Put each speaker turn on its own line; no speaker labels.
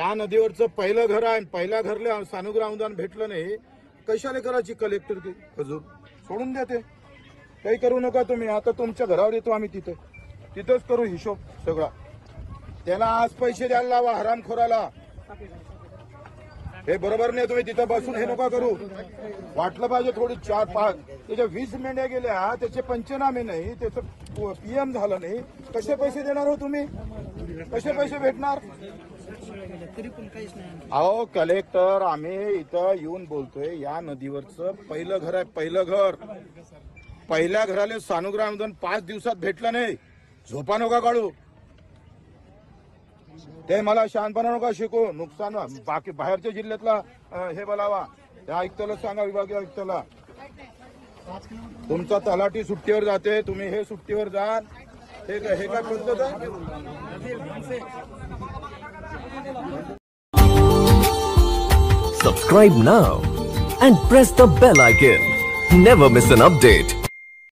या नदीवरचं पहिलं घर आहे, पहिल्या घरले सानुग्रह अनुदान भेटलं नाही, कशाला करायची कलेक्टर ते अजून सोडून द्या ते. काही करू नका तुम्ही. आता तुमच्या घरावर येतो आम्ही, तिथंच करू हिशोब सगळा. त्याला आज पैसे द्यायला लावा हरामखोराला. हे बरोबर नाही. तुम्ही तिथं बसून हे नका करू. वाटलं पाहिजे थोडी 4-5. त्याच्या 20 मेंढ्या गेल्या, त्याचे पंचनामे नाही, त्याचं पीएम झालं नाही. कसे पैसे देणार हो तुम्ही? कसे पैसे भेटणार? अहो कलेक्टर, आम्ही इथं येऊन बोलतोय, या नदीवरचं पहिलं घर आहे, पहिलं घर. पहिल्या घराला सानुग्रह अनुदान 5 दिवसात भेटलं नाही. झोपा नका काढू. ते मला शहाणपणा नका शिकू. नुकसान बाकी बाहेरच्या जिल्ह्यातला हे बोलावा, त्या आयुक्ताला सांगा, विभागीय आयुक्ताला. तुमचा तलाठी सुट्टीवर जाते, तुम्ही हे सुट्टीवर जा. हे काय पद्धत आहे?
Subscribe now and press the bell icon. Never miss an update.